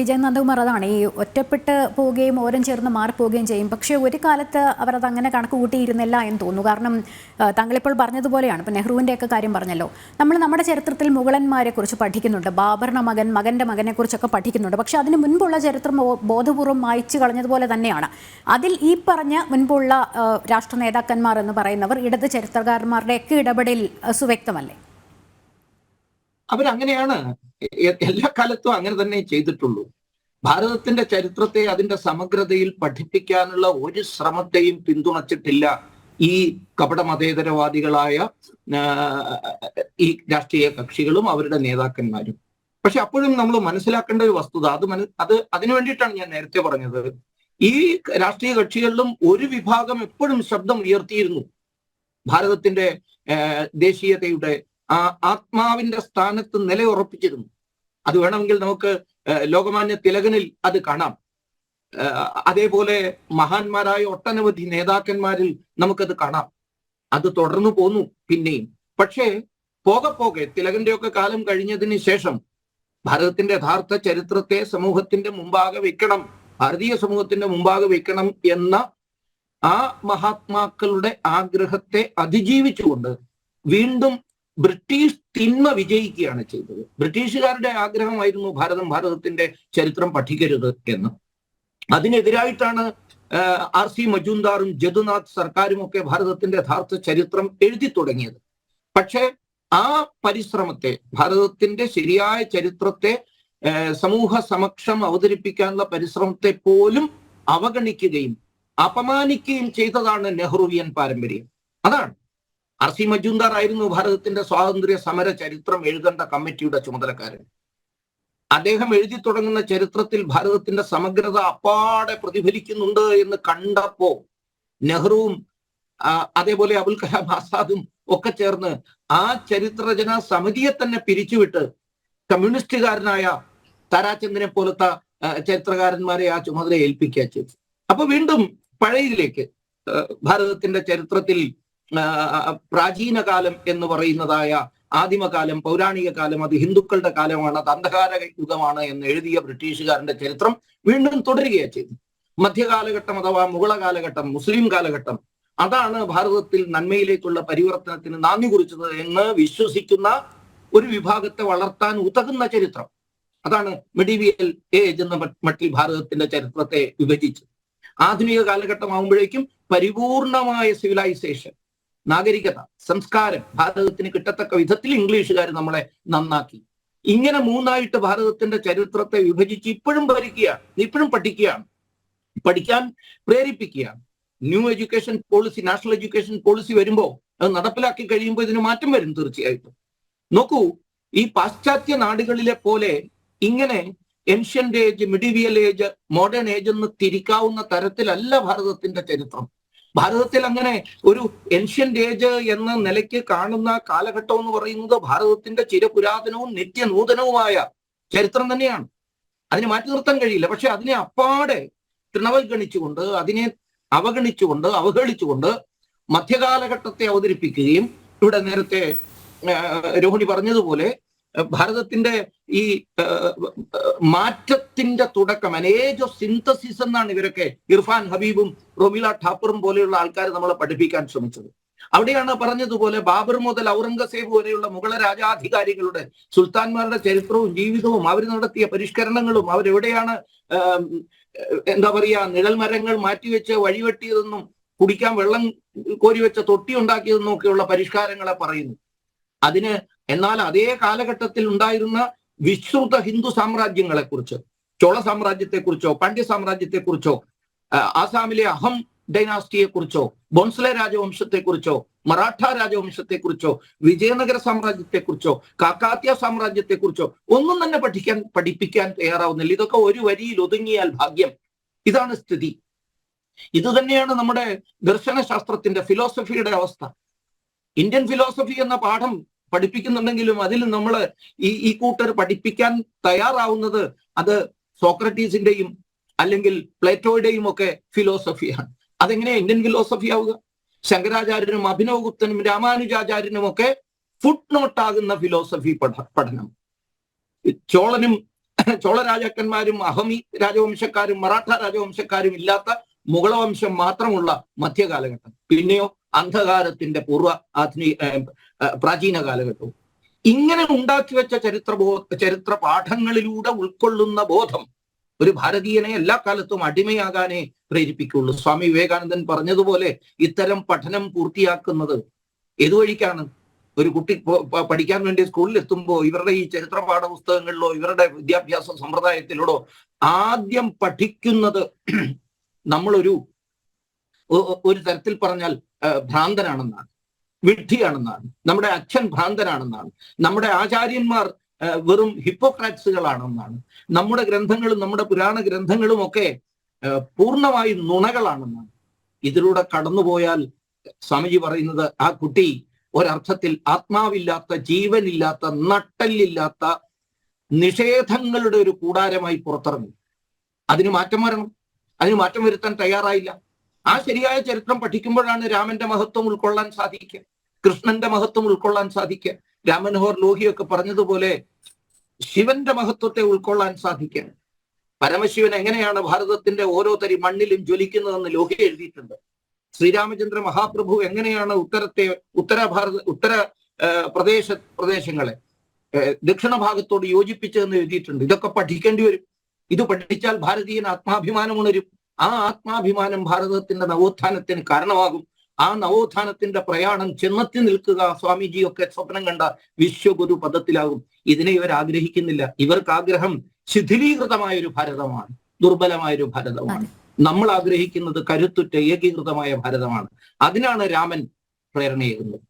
ജയൻ നന്ദകുമാർ, അതാണ് ഈ ഒറ്റപ്പെട്ട് പോവുകയും ഓരം ചേർന്ന് മാറിപ്പോവുകയും ചെയ്യും. പക്ഷേ ഒരു കാലത്ത് അവരത് അങ്ങനെ കണക്ക് കൂട്ടിയിരുന്നില്ല എന്ന് തോന്നുന്നു. കാരണം താങ്കളിപ്പോൾ പറഞ്ഞതുപോലെയാണ്, ഇപ്പോൾ നെഹ്റുവിൻ്റെയൊക്കെ കാര്യം പറഞ്ഞല്ലോ, നമ്മൾ നമ്മുടെ ചരിത്രത്തിൽ മുഗളന്മാരെക്കുറിച്ച് പഠിക്കുന്നുണ്ട്, ബാബറിൻ്റെ മകൻ്റെ മകനെക്കുറിച്ചൊക്കെ പഠിക്കുന്നുണ്ട്. പക്ഷേ അതിന് മുൻപുള്ള ചരിത്രം ബോധപൂർവ്വം മായ്ച്ചു കളഞ്ഞതുപോലെ തന്നെയാണ്. അതിൽ ഈ പറഞ്ഞ മുൻപുള്ള രാഷ്ട്ര നേതാക്കന്മാർ എന്ന് പറയുന്നവർ ഇടത് ചരിത്രകാരന്മാരുടെയൊക്കെ ഇടപെടൽ സുവ്യക്തമല്ലേ? അവരങ്ങനെയാണ് എല്ലാ കാലത്തും അങ്ങനെ തന്നെ ചെയ്തിട്ടുള്ളൂ. ഭാരതത്തിന്റെ ചരിത്രത്തെ അതിന്റെ സമഗ്രതയിൽ പഠിപ്പിക്കാനുള്ള ഒരു ശ്രമത്തെയും പിന്തുണച്ചിട്ടില്ല ഈ കപട മതേതരവാദികളായ ഈ രാഷ്ട്രീയ കക്ഷികളും അവരുടെ നേതാക്കന്മാരും. പക്ഷെ അപ്പോഴും നമ്മൾ മനസ്സിലാക്കേണ്ട ഒരു വസ്തുത, അതിനു വേണ്ടിയിട്ടാണ് ഞാൻ നേരത്തെ പറഞ്ഞത്, ഈ രാഷ്ട്രീയ കക്ഷികളിലും ഒരു വിഭാഗം എപ്പോഴും ശബ്ദം ഉയർത്തിയിരുന്നു. ഭാരതത്തിന്റെ ദേശീയതയുടെ ആത്മാവിന്റെ സ്ഥാനത്ത് നിലയുറപ്പിച്ചിരുന്നു. അത് വേണമെങ്കിൽ നമുക്ക് ലോകമാന്യ തിലകനിൽ അത് കാണാം. അതേപോലെ മഹാന്മാരായ ഒട്ടനവധി നേതാക്കന്മാരിൽ നമുക്കത് കാണാം. അത് തുടർന്നു പോന്നു പിന്നെയും. പക്ഷേ പോകെ തിലകന്റെയൊക്കെ കാലം കഴിഞ്ഞതിന് ശേഷം ഭാരതത്തിന്റെ യഥാർത്ഥ ചരിത്രത്തെ സമൂഹത്തിന്റെ മുമ്പാകെ വെക്കണം, ഭാരതീയ സമൂഹത്തിന്റെ മുമ്പാകെ വെക്കണം എന്ന ആ മഹാത്മാക്കളുടെ ആഗ്രഹത്തെ അതിജീവിച്ചുകൊണ്ട് വീണ്ടും ബ്രിട്ടീഷ് തിന്മ വിജയിക്കുകയാണ് ചെയ്തത്. ബ്രിട്ടീഷുകാരുടെ ആഗ്രഹമായിരുന്നു ഭാരതത്തിന്റെ ചരിത്രം പഠിക്കരുത് എന്ന്. അതിനെതിരായിട്ടാണ് R.C. മജുംദാറും ജദുനാഥ് സർക്കാരും ഒക്കെ ഭാരതത്തിന്റെ യഥാർത്ഥ ചരിത്രം എഴുതി തുടങ്ങിയത്. പക്ഷേ ആ പരിശ്രമത്തെ, ഭാരതത്തിന്റെ ശരിയായ ചരിത്രത്തെ സമൂഹ സമക്ഷം അവതരിപ്പിക്കാനുള്ള പരിശ്രമത്തെ പോലും അവഗണിക്കുകയും അപമാനിക്കുകയും ചെയ്തതാണ് നെഹ്റുവിയൻ പാരമ്പര്യം. അതാണ് R.C. മജുംദാർ ആയിരുന്നു ഭാരതത്തിന്റെ സ്വാതന്ത്ര്യ സമര ചരിത്രം എഴുതേണ്ട കമ്മിറ്റിയുടെ ചുമതലക്കാരൻ. അദ്ദേഹം എഴുതി തുടങ്ങുന്ന ചരിത്രത്തിൽ ഭാരതത്തിന്റെ സമഗ്രത അപ്പാടെ പ്രതിഫലിക്കുന്നുണ്ട് എന്ന് കണ്ടപ്പോ നെഹ്റുവും അതേപോലെ അബുൽ കലാം ആസാദും ഒക്കെ ചേർന്ന് ആ ചരിത്രരചനാ സമിതിയെ തന്നെ പിരിച്ചുവിട്ട് കമ്മ്യൂണിസ്റ്റുകാരനായ താരാചന്ദ്രനെ പോലത്തെ ചരിത്രകാരന്മാരെ ആ ചുമതല ഏൽപ്പിക്കുക ചെയ്തു. അപ്പൊ വീണ്ടും പഴയതിലേക്ക് ഭാരതത്തിന്റെ ചരിത്രത്തിൽ പ്രാചീന കാലം എന്ന് പറയുന്നതായ ആദിമകാലം, പൗരാണിക കാലം, അത് ഹിന്ദുക്കളുടെ കാലമാണ്, അത് അന്ധകാര യുഗമാണ് എന്ന് എഴുതിയ ബ്രിട്ടീഷുകാരന്റെ ചരിത്രം വീണ്ടും തുടരുകയാണ് ചെയ്തു. മധ്യകാലഘട്ടം അഥവാ മുഗള കാലഘട്ടം, മുസ്ലിം കാലഘട്ടം, അതാണ് ഭാരതത്തിൽ നന്മയിലേക്കുള്ള പരിവർത്തനത്തിന് നാന്ദി കുറിച്ചത് എന്ന് വിശ്വസിക്കുന്ന ഒരു വിഭാഗത്തെ വളർത്താൻ ഉതകുന്ന ചരിത്രം. അതാണ് മെഡീവിയൽ ഏജ് എന്ന മട്ടിൽ ഭാരതത്തിന്റെ ചരിത്രത്തെ വിഭജിച്ചത്. ആധുനിക കാലഘട്ടം ആകുമ്പോഴേക്കും പരിപൂർണമായ സിവിലൈസേഷൻ, നാഗരികത, സംസ്കാരം ഭാരതത്തിന് കിട്ടത്തക്ക വിധത്തിൽ ഇംഗ്ലീഷുകാർ നമ്മളെ നന്നാക്കി. ഇങ്ങനെ മൂന്നായിട്ട് ഭാരതത്തിന്റെ ചരിത്രത്തെ വിഭജിച്ച് ഇപ്പോഴും ഭരിക്കുകയാണ്, ഇപ്പോഴും പഠിക്കുകയാണ്, പഠിക്കാൻ പ്രേരിപ്പിക്കുകയാണ്. New education policy, national education policy വരുമ്പോൾ അത് നടപ്പിലാക്കി കഴിയുമ്പോൾ ഇതിന് മാറ്റം വരും തീർച്ചയായിട്ടും. നോക്കൂ, ഈ പാശ്ചാത്യ നാടുകളിലെ പോലെ ഇങ്ങനെ ancient age, medieval age, modern age എന്ന് തിരിക്കാവുന്ന തരത്തിലല്ല ഭാരതത്തിന്റെ ചരിത്രം. ഭാരതത്തിൽ അങ്ങനെ ഒരു ഏൻഷ്യന്റ് ഏജ് എന്ന നിലയ്ക്ക് കാണുന്ന കാലഘട്ടം എന്ന് പറയുന്നത് ഭാരതത്തിന്റെ ചിരപുരാതനവും നിത്യനൂതനവുമായ ചരിത്രം തന്നെയാണ്. അതിനെ മാറ്റി നിർത്താൻ കഴിയില്ല. പക്ഷെ അതിനെ അപ്പാടെ തൃണവൽഗണിച്ചുകൊണ്ട്, അതിനെ അവഗണിച്ചുകൊണ്ട്, അവഹേളിച്ചുകൊണ്ട് മധ്യകാലഘട്ടത്തെ അവതരിപ്പിക്കുകയും, ഇവിടെ നേരത്തെ രോഹിണി പറഞ്ഞതുപോലെ ഭാരതത്തിന്റെ ഈ മാറ്റത്തിന്റെ തുടക്കം, ഏജ് ഓഫ് സിന്തസിസ് എന്നാണ് ഇവരൊക്കെ, ഇർഫാൻ ഹബീബും റൊമില ഠാപ്പറും പോലെയുള്ള ആൾക്കാർ നമ്മളെ പഠിപ്പിക്കാൻ ശ്രമിച്ചത്. അവിടെയാണ് പറഞ്ഞതുപോലെ ബാബർ മുതൽ ഔറംഗസേബ് വരെയുള്ള മുഗള രാജാധികാരികളുടെ, സുൽത്താൻമാരുടെ ചരിത്രവും ജീവിതവും, അവർ നടത്തിയ പരിഷ്കരണങ്ങളും, അവരെവിടെയാണ് എന്താ പറയുക, നിഴൽ മരങ്ങൾ മാറ്റിവെച്ച് വഴിവെട്ടിയതെന്നും കുടിക്കാൻ വെള്ളം കോരിവെച്ച തൊട്ടി ഉണ്ടാക്കിയതെന്നും ഒക്കെയുള്ള പരിഷ്കാരങ്ങളെ പറയുന്നു. എന്നാൽ അതേ കാലഘട്ടത്തിൽ ഉണ്ടായിരുന്ന വിശ്രുത ഹിന്ദു സാമ്രാജ്യങ്ങളെ കുറിച്ച്, ചോള സാമ്രാജ്യത്തെക്കുറിച്ചോ പാണ്ഡ്യ സാമ്രാജ്യത്തെക്കുറിച്ചോ, ആസാമിലെ അഹം ഡൈനാസ്റ്റിയെ കുറിച്ചോ, ബോൺസ്ലെ രാജവംശത്തെക്കുറിച്ചോ, മറാഠ രാജവംശത്തെക്കുറിച്ചോ, വിജയനഗര സാമ്രാജ്യത്തെക്കുറിച്ചോ, കാക്കാത്യ സാമ്രാജ്യത്തെക്കുറിച്ചോ ഒന്നും തന്നെ പഠിപ്പിക്കാൻ തയ്യാറാവുന്നില്ല. ഇതൊക്കെ ഒരു വരിയിൽ ഒതുങ്ങിയാൽ ഭാഗ്യം. ഇതാണ് സ്ഥിതി. ഇത് തന്നെയാണ് നമ്മുടെ ദർശനശാസ്ത്രത്തിന്റെ, ഫിലോസഫിയുടെ അവസ്ഥ. ഇന്ത്യൻ ഫിലോസഫി എന്ന പാഠം പഠിപ്പിക്കുന്നുണ്ടെങ്കിലും അതിൽ നമ്മൾ ഈ കൂട്ടർ പഠിപ്പിക്കാൻ തയ്യാറാവുന്നത് അത് സോക്രട്ടീസിന്റെയും അല്ലെങ്കിൽ പ്ലേറ്റോയുടെയും ഒക്കെ ഫിലോസഫിയാണ്. അതെങ്ങനെയാ ഇന്ത്യൻ ഫിലോസഫി ആവുക? ശങ്കരാചാര്യനും അഭിനവഗുപ്തനും രാമാനുജാചാര്യനും ഒക്കെ ഫുട് നോട്ടാകുന്ന ഫിലോസഫി പഠനം. ചോളനും ചോള രാജാക്കന്മാരും അഹമി രാജവംശക്കാരും മറാഠ രാജവംശക്കാരും ഇല്ലാത്ത മുഗളവംശം മാത്രമുള്ള മധ്യകാലഘട്ടം. പിന്നെയോ അന്ധകാരത്തിന്റെ പ്രാചീന കാലഘട്ടവും. ഇങ്ങനെ ഉണ്ടാക്കി വെച്ച ചരിത്ര പാഠങ്ങളിലൂടെ ഉൾക്കൊള്ളുന്ന ബോധം ഒരു ഭാരതീയനെ എല്ലാ കാലത്തും അടിമയാകാനേ പ്രേരിപ്പിക്കുള്ളൂ. സ്വാമി വിവേകാനന്ദൻ പറഞ്ഞതുപോലെ ഇത്തരം പഠനം പൂർത്തിയാക്കുന്നത് ഏതുവഴിക്കാണ്? ഒരു കുട്ടി പഠിക്കാൻ വേണ്ടി സ്കൂളിൽ എത്തുമ്പോൾ ഇവരുടെ ഈ ചരിത്ര പാഠപുസ്തകങ്ങളിലോ ഇവരുടെ വിദ്യാഭ്യാസ സമ്പ്രദായത്തിലൂടെ ആദ്യം പഠിക്കുന്നത് നമ്മളൊരു തരത്തിൽ പറഞ്ഞാൽ ഭ്രാന്തനാണെന്നാണ്, വിഡ്ഢിയാണെന്നാണ്, നമ്മുടെ അച്ഛൻ ഭ്രാന്തനാണെന്നാണ്, നമ്മുടെ ആചാര്യന്മാർ വെറും ഹിപ്പോക്രാറ്റ്സുകളാണെന്നാണ്, നമ്മുടെ ഗ്രന്ഥങ്ങളും നമ്മുടെ പുരാണ ഗ്രന്ഥങ്ങളും ഒക്കെ പൂർണ്ണമായും നുണകളാണെന്നാണ്. ഇതിലൂടെ കടന്നുപോയാൽ സ്വാമിജി പറയുന്നത് ആ കുട്ടി ഒരർത്ഥത്തിൽ ആത്മാവില്ലാത്ത, ജീവനില്ലാത്ത, നട്ടല്ലില്ലാത്ത നിഷേധങ്ങളുടെ ഒരു കൂടാരമായി പുറത്തിറങ്ങും. അതിന് മാറ്റം വരണം. അതിന് മാറ്റം വരുത്താൻ തയ്യാറായില്ല. ആ ശരിയായ ചരിത്രം പഠിക്കുമ്പോഴാണ് രാമന്റെ മഹത്വം ഉൾക്കൊള്ളാൻ സാധിക്കുക, കൃഷ്ണന്റെ മഹത്വം ഉൾക്കൊള്ളാൻ സാധിക്കുക, രാമനോഹർ ലോഹിയൊക്കെ പറഞ്ഞതുപോലെ ശിവന്റെ മഹത്വത്തെ ഉൾക്കൊള്ളാൻ സാധിക്കുക. പരമശിവൻ എങ്ങനെയാണ് ഭാരതത്തിന്റെ ഓരോ തരി മണ്ണിലും ജ്വലിക്കുന്നതെന്ന് ലോഹി എഴുതിയിട്ടുണ്ട്. ശ്രീരാമചന്ദ്ര മഹാപ്രഭു എങ്ങനെയാണ് ഉത്തര പ്രദേശങ്ങളെ ദക്ഷിണ ഭാഗത്തോട് യോജിപ്പിച്ചതെന്ന് എഴുതിയിട്ടുണ്ട്. ഇതൊക്കെ പഠിക്കേണ്ടി വരും. ഇത് പഠിച്ചാൽ ഭാരതീയൻ ആത്മാഭിമാനം ഉണരും. ആ ആത്മാഭിമാനം ഭാരതത്തിന്റെ നവോത്ഥാനത്തിന് കാരണമാകും. ആ നവോത്ഥാനത്തിന്റെ പ്രയാണം ചെന്നെത്തി നിൽക്കുക സ്വാമിജിയൊക്കെ സ്വപ്നം കണ്ട വിശ്വഗുരു പദത്തിലാകും. ഇതിനെ ഇവർ ആഗ്രഹിക്കുന്നില്ല. ഇവർക്ക് ആഗ്രഹം ശിഥിലീകൃതമായ ഒരു ഭാരതമാണ്, ദുർബലമായൊരു ഭാരതമാണ്. നമ്മൾ ആഗ്രഹിക്കുന്നത് കരുത്തുറ്റ ഏകീകൃതമായ ഭാരതമാണ്. അതിനാണ് രാമൻ പ്രേരണയേകുന്നത്.